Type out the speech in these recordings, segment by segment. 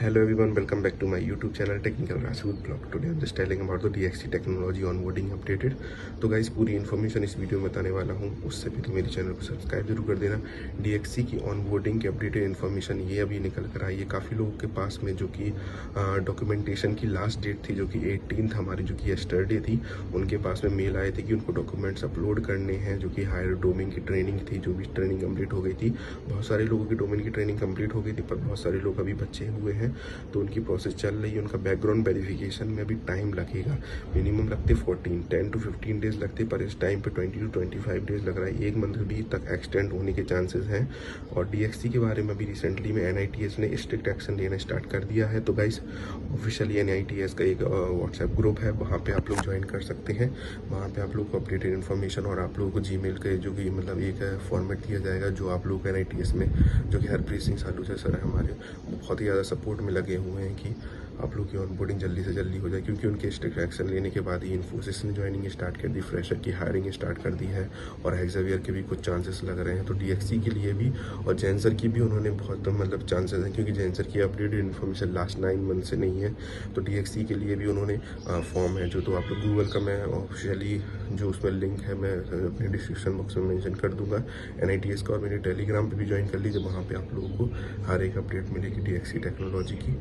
Hello everyone, welcome back to my YouTube channel Technical Rajput Blog. Today I'm just telling about the DXC technology onboarding updated. तो guys पूरी information इस video में बताने वाला हूँ। उससे पहले मेरे चैनल को सब्सक्राइब जरूर कर देना। DXC की ऑनबोर्डिंग की अपडेटेड इन्फॉर्मेशन ये अभी निकल कर आई है काफ़ी लोगों के पास में, जो कि डॉक्यूमेंटेशन की लास्ट डेट थी, जो कि 18th हमारी जो कि यस्टरडे थी। उनके पास में मेल आए थे कि उनको डॉक्यूमेंट्स अपलोड करने हैं, जो कि हायर डोमेन की ट्रेनिंग थी, जो भी ट्रेनिंग कंप्लीट हो गई थी। बहुत सारे लोगों की डोमेन की ट्रेनिंग कंप्लीट हो गई थी, पर बहुत सारे लोग अभी बचे हुए हैं, तो उनकी प्रोसेस चल रही है। उनका बैकग्राउंड वेरिफिकेशन में भी टाइम लगेगा, मिनिमम लगते 10 to 15 डेज लगते, पर इस टाइम पे 20 to 25 डेज लग रहा है। एक मंथ भी तक एक्सटेंड होने के चांसेस हैं। और DXC के बारे में भी रिसेंटली में NITS ने स्ट्रिक्ट एक्शन लेना स्टार्ट कर दिया है। तो गाइस ऑफिशियली NITS का एक व्हाट्सएप ग्रुप है, वहाँ पे आप लोग ज्वाइन कर सकते हैं। वहाँ पे आप लोग को अपडेटेड इन्फॉर्मेशन और आप लोगों को Gmail के जो कि मतलब एक फॉर्मेट दिया जाएगा, जो आप लोग NITS में जो कि हरप्रीत सिंह सालूजा सर है हमारे, बहुत ही ज़्यादा सपोर्ट में लगे हुए हैं कि आप लोग की ऑनबोर्डिंग जल्दी से जल्दी हो जाए, क्योंकि उनके स्ट्रिक्ट एक्शन लेने के बाद ही इन्फोसिस ने ज्वाइनिंग स्टार्ट कर दी, फ्रेशर की हायरिंग स्टार्ट कर दी है, और हेक्सावियर के भी कुछ चांसेस लग रहे हैं। तो DXC के लिए भी और जेंसर की भी उन्होंने बहुत मतलब चांसेस हैं, क्योंकि जेंसर की अपडेटेड इन्फॉर्मेशन लास्ट 9 मंथ से नहीं है। तो DXC के लिए भी उन्होंने फॉर्म है जो, तो आप लोग गूगल का मैं ऑफिशियली जो उसमें लिंक है मैं अपने डिस्क्रिप्शन बॉक्स में मेंशन कर दूंगा NITS का, और मेरे टेलीग्राम पे भी ज्वाइन कर लीजिए। वहाँ पे आप लोगों को हर एक अपडेट मिलेगी DXC टेक्नोलॉजी की।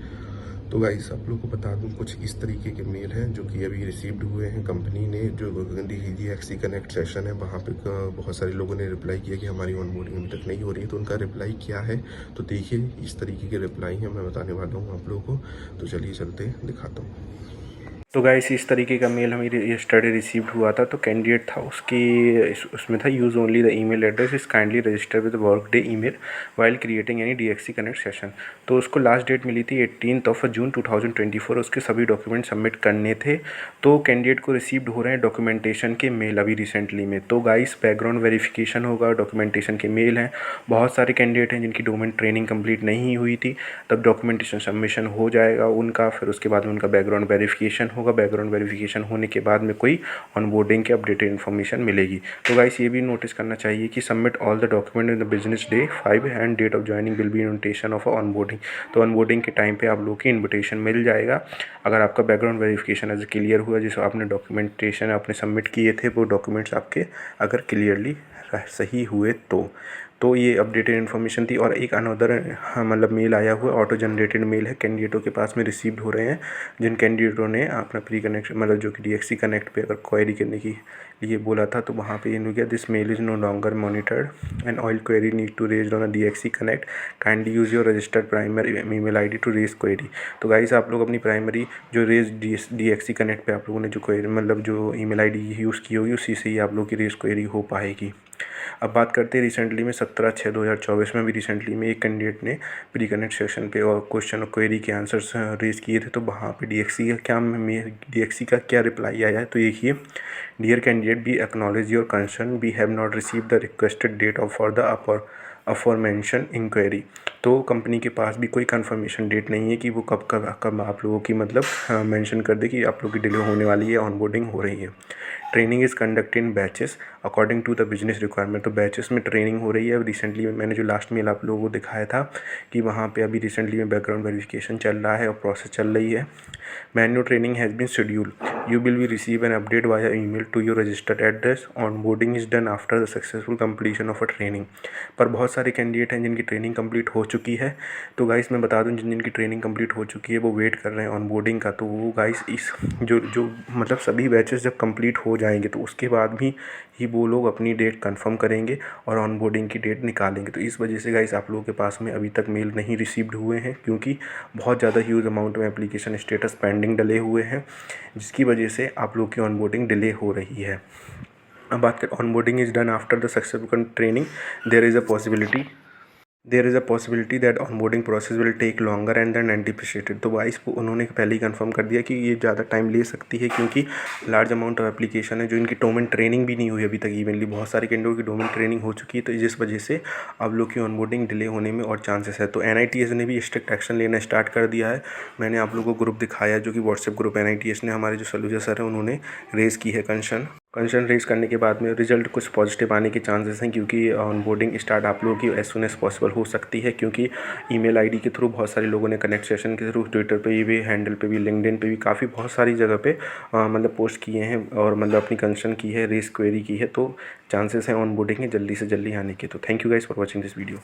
तो गाइस आप लोग को बता दूं, कुछ इस तरीके के मेल हैं जो कि अभी रिसीव्ड हुए हैं। कंपनी ने जो DXC कनेक्ट सेशन है, वहाँ पे बहुत सारे लोगों ने रिप्लाई किया कि हमारी ऑनबोर्डिंग अभी तक नहीं हो रही है। तो उनका रिप्लाई क्या है, तो देखिए इस तरीके के रिप्लाई हैं, मैं बताने वाला हूँ आप लोगों को। तो चलिए चलते दिखाता हूँ। तो गाइस इस तरीके का मेल हमें यस्टरडे रिसीव्ड हुआ था। तो कैंडिडेट था उसमें था use only the email address is kindly register with work day email while creating any DXC connect session. तो उसको लास्ट डेट मिली थी 18th जून 2024। उसके सभी डॉक्यूमेंट सबमिट करने थे। तो कैंडिडेट को रिसीव्ड हो रहे हैं डॉक्यूमेंटेशन के मेल अभी रिसेंटली में। तो गाइस बैकग्राउंड वेरिफिकेशन होगा, डॉक्यूमेंटेशन के मेल हैं। बहुत सारे कैंडिडेट हैं जिनकी डोमेन ट्रेनिंग कंप्लीट नहीं हुई थी, तब डॉक्यूमेंटेशन सबमिशन हो जाएगा उनका, फिर उसके बाद में उनका बैकग्राउंड वेरिफिकेशन होगा। बैकग्राउंड वेरिफिकेशन होने के बाद में कोई ऑनबोर्डिंग की अपडेटेड इन्फॉर्मेशन मिलेगी। तो गाइस ये भी नोटिस करना चाहिए कि submit all the document in the business day 5 and date of joining will be invitation of onboarding. तो ऑनबोर्डिंग के टाइम पे आप लोग की इन्विटेशन मिल जाएगा। अगर आपका बैकग्राउंड वेरिफिकेशन एज क्लियर हुआ, जिसको आपने डॉक्यूमेंटेशन आपने सबमिट किए थे, वो डॉक्यूमेंट्स आपके अगर क्लियरली सही हुए तो ये अपडेटेड इन्फॉर्मेशन थी। और एक अनदर मतलब मेल आया हुआ ऑटो जनरेटेड मेल है, कैंडिडेटों के पास में रिसीव्ड हो रहे हैं। जिन कैंडिडेटों ने अपना प्री कनेक्शन मतलब जो कि DXC कनेक्ट पे अगर क्वेरी करने की लिए बोला था, तो वहाँ पे इन गया this mail is no longer monitored and all query need to raise on DXC connect, kindly use your registered primary email ID to raise query. तो गाइस आप लोग अपनी प्राइमरी जो रेज DXC कनेक्ट पे आप लोगों ने जो क्वेरी मतलब जो ईमेल ID यूज़ की होगी, उसी से ही आप लोग की रेज क्वेरी हो पाएगी। अब बात करते हैं रिसेंटली में 17/6/2024 में भी रिसेंटली में एक कैंडिडेट ने प्री कनेक्ट सेशन पे और क्वेश्चन और क्वेरी के आंसर्स रेज किए थे। तो वहाँ पे DXC का क्या रिप्लाई आया है, तो देखिए, dear candidate we acknowledge your concern, we have not receive the requested date of for the aforementioned inquiry. तो कंपनी के पास भी कोई कंफर्मेशन डेट नहीं है कि वो कब आप लोगों की मतलब मेंशन कर दे कि आप लोगों की डिले होने वाली है, ऑनबोर्डिंग हो रही है। Training is conduct in batches according to the business requirement. तो बैचेस में ट्रेनिंग हो रही है। रिसेंटली में मैंने जो लास्ट मेल आप लोगों को दिखाया था कि वहाँ पे अभी रिसेंटली में बैकग्राउंड वेरिफिकेशन चल रहा है और प्रोसेस चल रही है। Menu training has been schedule, you will be receive an update via email to your registered address, onboarding is done after the successful completion of a training. पर बहुत सारे कैंडिडेट हैं जिनकी ट्रेनिंग कंप्लीट हो चुकी है। तो गाइस मैं बता दूं, जिनकी ट्रेनिंग कंप्लीट हो चुकी है वो वेट कर रहे हैं ऑनबोर्डिंग का। तो वो गाइस इस जो मतलब सभी बैचेस जब कंप्लीट हो जाएंगे, तो उसके बाद भी ही वो लोग अपनी डेट कंफर्म करेंगे और ऑनबोर्डिंग की डेट निकालेंगे। तो इस वजह से गाइस आप लोगों के पास में अभी तक मेल नहीं रिसीव्ड हुए हैं, क्योंकि बहुत ज़्यादा ह्यूज अमाउंट में एप्लीकेशन स्टेटस पेंडिंग डले हुए हैं, जिसकी वजह से आप लोग की ऑनबोर्डिंग डिले हो रही है। अब बात करें onboarding is done after the successful training, there is a possibility that onboarding process will take longer and then anticipated. तो वाइस उन्होंने पहले ही कंफर्म कर दिया कि ये ज़्यादा टाइम ले सकती है, क्योंकि लार्ज अमाउंट ऑफ एप्लीकेशन है जो इनकी डोमेन ट्रेनिंग भी नहीं हुई अभी तक। इवनली बहुत सारे कैंडिडेट की डोमेन ट्रेनिंग हो चुकी है, तो जिस वजह से आप लोग की ऑनबोर्डिंग डिले होने में और चांसेस है। तो NITS ने भी स्ट्रिक्ट एक्शन लेना स्टार्ट कर दिया है। मैंने आप लोगों को ग्रुप दिखाया, जो कि व्हाट्सएप ग्रुप NITS ने हमारे जो सलूजा सर हैं उन्होंने रेज़ की है कंसर्न। कंसर्न रेज करने के बाद में रिजल्ट कुछ पॉजिटिव आने के चांसेस हैं, क्योंकि ऑनबोर्डिंग स्टार्ट आप लोगों की एज सुन एज पॉसिबल हो सकती है, क्योंकि ईमेल आईडी के थ्रू बहुत सारे लोगों ने कनेक्ट सेशन के थ्रू ट्विटर पे भी, हैंडल पे भी, लिंक्डइन पे भी, काफ़ी बहुत सारी जगह पे मतलब पोस्ट किए हैं और मतलब अपनी कंसर्न की है, रेस क्वेरी की है। तो चांसेस हैं ऑनबोर्डिंग के जल्दी से जल्दी आने के। तो thank you guys for watching this video.